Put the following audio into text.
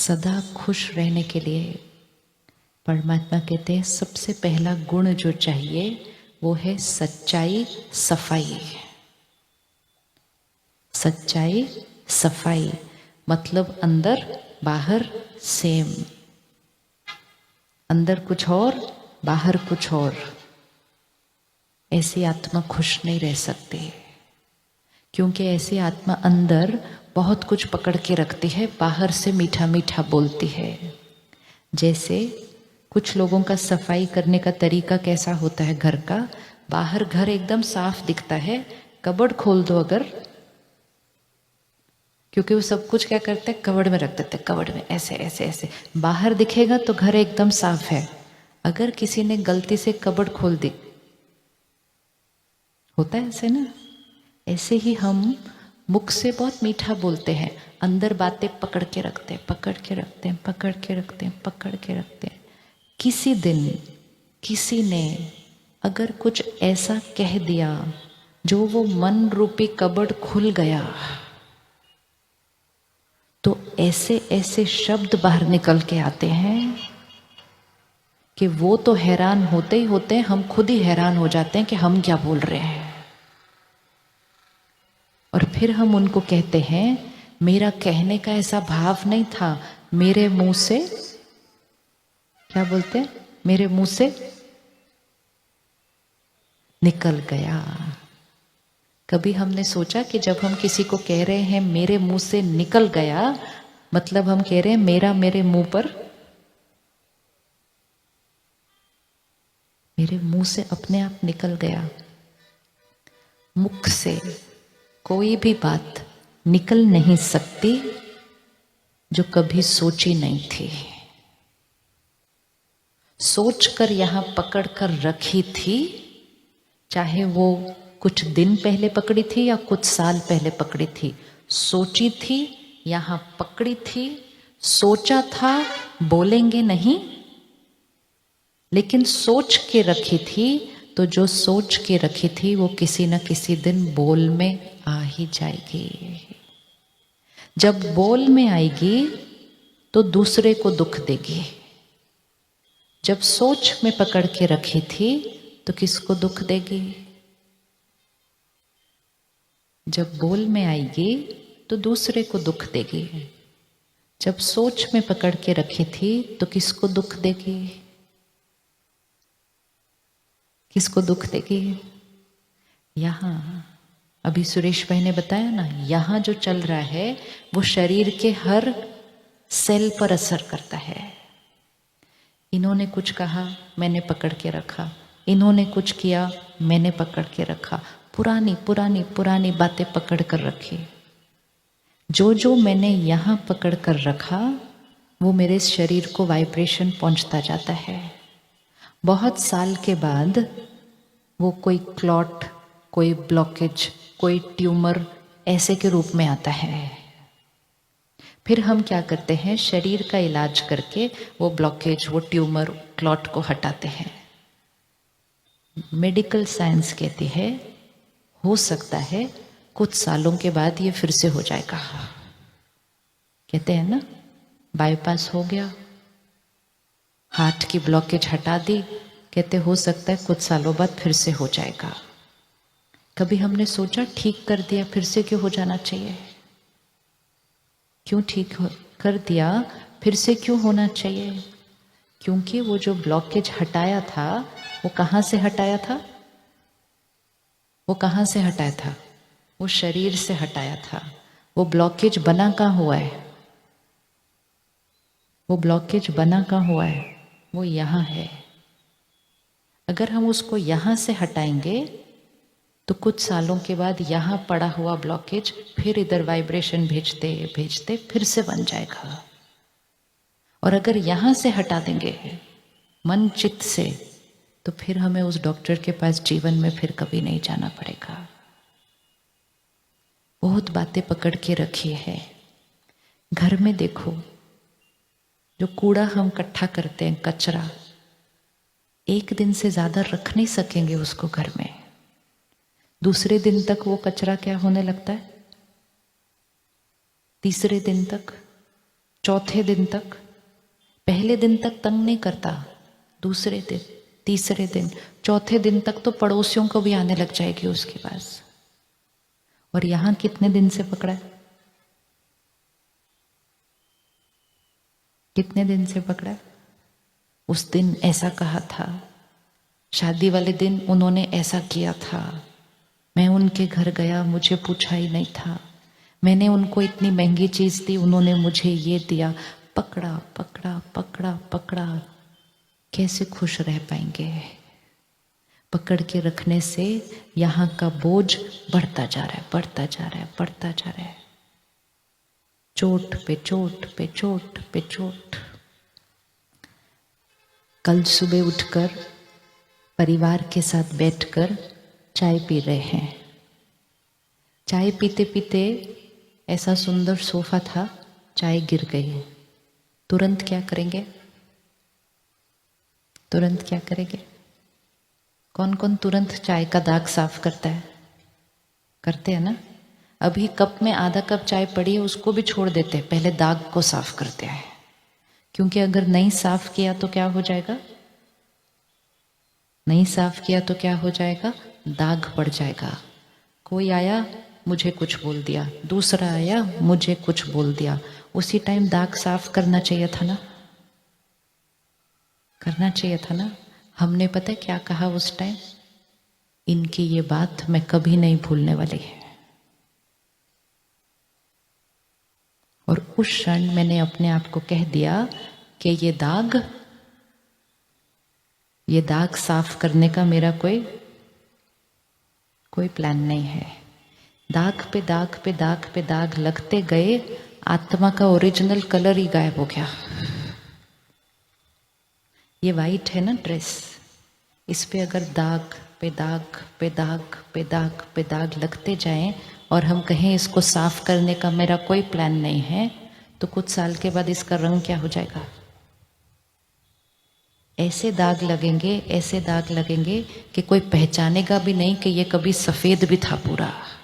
सदा खुश रहने के लिए परमात्मा कहते हैं सबसे पहला गुण जो चाहिए वो है सच्चाई, सफाई। सच्चाई, सफाई मतलब अंदर बाहर सेम, अंदर कुछ और बाहर कुछ और। ऐसी आत्मा खुश नहीं रह सकती, क्योंकि ऐसी आत्मा अंदर बहुत कुछ पकड़ के रखती है, बाहर से मीठा मीठा बोलती है। जैसे कुछ लोगों का सफाई करने का तरीका कैसा होता है घर का, बाहर घर एकदम साफ दिखता है, कबर्ड खोल दो अगर, क्योंकि वो सब कुछ क्या करते हैं कबर्ड में रख देते हैं, कबर्ड में ऐसे ऐसे ऐसे, बाहर दिखेगा तो घर एकदम साफ है। अगर किसी ने गलती से कबर्ड खोल दी, होता है ऐसे ना, ऐसे ही हम मुख से बहुत मीठा बोलते हैं, अंदर बातें पकड़ के रखते हैं, पकड़ के रखते हैं, पकड़ के रखते हैं, पकड़ के रखते हैं। किसी दिन किसी ने अगर कुछ ऐसा कह दिया जो वो मन रूपी कबर्ड खुल गया, तो ऐसे ऐसे शब्द बाहर निकल के आते हैं कि वो तो हैरान होते ही होते हैं, हम खुद ही हैरान हो जाते हैं कि हम क्या बोल रहे हैं। और फिर हम उनको कहते हैं मेरा कहने का ऐसा भाव नहीं था, मेरे मुंह से, क्या बोलते हैं, मेरे मुंह से निकल गया। कभी हमने सोचा कि जब हम किसी को कह रहे हैं मेरे मुंह से निकल गया, मतलब हम कह रहे हैं मेरा मेरे मुंह पर, मेरे मुंह से अपने आप निकल गया। मुख से कोई भी बात निकल नहीं सकती जो कभी सोची नहीं थी, सोचकर यहां पकड़ कर रखी थी, चाहे वो कुछ दिन पहले पकड़ी थी या कुछ साल पहले पकड़ी थी, सोची थी, यहां पकड़ी थी, सोचा था बोलेंगे नहीं, लेकिन सोच के रखी थी, तो जो सोच के रखी थी वो किसी न किसी दिन बोल में आ ही जाएगी। जब बोल में आएगी तो दूसरे को दुख देगी। जब सोच में पकड़ के रखी थी तो किसको दुख देगी? जब बोल में आएगी तो दूसरे को दुख देगी। जब सोच में पकड़ के रखी थी तो किसको दुख देगी? किसको दुख देगी? यहां अभी सुरेश भाई ने बताया ना, यहां जो चल रहा है वो शरीर के हर सेल पर असर करता है। इन्होंने कुछ कहा, मैंने पकड़ के रखा, इन्होंने कुछ किया, मैंने पकड़ के रखा, पुरानी पुरानी पुरानी बातें पकड़ कर रखी। जो जो मैंने यहाँ पकड़ कर रखा वो मेरे शरीर को वाइब्रेशन पहुँचता जाता है। बहुत साल के बाद वो कोई क्लॉट, कोई ब्लॉकेज, कोई ट्यूमर ऐसे के रूप में आता है। फिर हम क्या करते हैं, शरीर का इलाज करके वो ब्लॉकेज, वो ट्यूमर, क्लॉट को हटाते हैं। मेडिकल साइंस कहती है हो सकता है कुछ सालों के बाद ये फिर से हो जाएगा। कहते हैं ना, बाईपास हो गया, हार्ट की ब्लॉकेज हटा दी, कहते हो सकता है कुछ सालों बाद फिर से हो जाएगा। कभी हमने सोचा ठीक कर दिया फिर से क्यों हो जाना चाहिए? क्यों ठीक कर दिया फिर से क्यों होना चाहिए? क्योंकि वो जो ब्लॉकेज हटाया था वो कहाँ से हटाया था? वो कहाँ से हटाया था? वो शरीर से हटाया था। वो ब्लॉकेज बना कहाँ हुआ है? वो ब्लॉकेज बना कहाँ हुआ है? वो यहाँ है। अगर हम उसको यहाँ से हटाएंगे तो कुछ सालों के बाद यहाँ पड़ा हुआ ब्लॉकेज फिर इधर वाइब्रेशन भेजते भेजते फिर से बन जाएगा। और अगर यहाँ से हटा देंगे मन चित्त से, तो फिर हमें उस डॉक्टर के पास जीवन में फिर कभी नहीं जाना पड़ेगा। बहुत बातें पकड़ के रखी है। घर में देखो, जो कूड़ा हम इकट्ठा करते हैं, कचरा, एक दिन से ज्यादा रख नहीं सकेंगे उसको घर में। दूसरे दिन तक वो कचरा क्या होने लगता है? तीसरे दिन तक चौथे दिन तक, पहले दिन तक तंग नहीं करता, दूसरे दिन, तीसरे दिन, चौथे दिन तक तो पड़ोसियों को भी आने लग जाएगी उसके पास। और यहां कितने दिन से पकड़ा है? कितने दिन से पकड़ा? उस दिन ऐसा कहा था, शादी वाले दिन उन्होंने ऐसा किया था, मैं उनके घर गया, मुझे पूछा ही नहीं था, मैंने उनको इतनी महंगी चीज दी, उन्होंने मुझे ये दिया। पकड़ा पकड़ा पकड़ा पकड़ा। कैसे खुश रह पाएंगे? पकड़ के रखने से यहाँ का बोझ बढ़ता जा रहा है, बढ़ता जा रहा है, बढ़ता जा रहा है। चोट पे चोट पे चोट पे चोट। कल सुबह उठकर परिवार के साथ बैठकर चाय पी रहे हैं। चाय पीते पीते ऐसा सुंदर सोफा था, चाय गिर गई। तुरंत क्या करेंगे? तुरंत क्या करेंगे? कौन कौन तुरंत चाय का दाग साफ करता है? करते हैं ना? अभी कप में आधा कप चाय पड़ी है, उसको भी छोड़ देते हैं, पहले दाग को साफ करते हैं। क्योंकि अगर नहीं साफ किया तो क्या हो जाएगा? नहीं साफ किया तो क्या हो जाएगा? दाग पड़ जाएगा। कोई आया, मुझे कुछ बोल दिया, दूसरा आया, मुझे कुछ बोल दिया, उसी टाइम दाग साफ करना चाहिए था ना? करना चाहिए था ना? हमने पता है क्या कहा उस टाइम? इनकी ये बात मैं कभी नहीं भूलने वाली है। और उस क्षण मैंने अपने आप को कह दिया कि ये दाग साफ करने का मेरा कोई प्लान नहीं है। दाग पे दाग पे दाग पे दाग लगते गए, आत्मा का ओरिजिनल कलर ही गायब हो गया। ये वाइट है ना ड्रेस, इस पे अगर दाग पे दाग पे दाग पे दाग पे दाग लगते जाएं और हम कहें इसको साफ करने का मेरा कोई प्लान नहीं है, तो कुछ साल के बाद इसका रंग क्या हो जाएगा? ऐसे दाग लगेंगे, ऐसे दाग लगेंगे कि कोई पहचानेगा भी नहीं कि ये कभी सफेद भी था पूरा।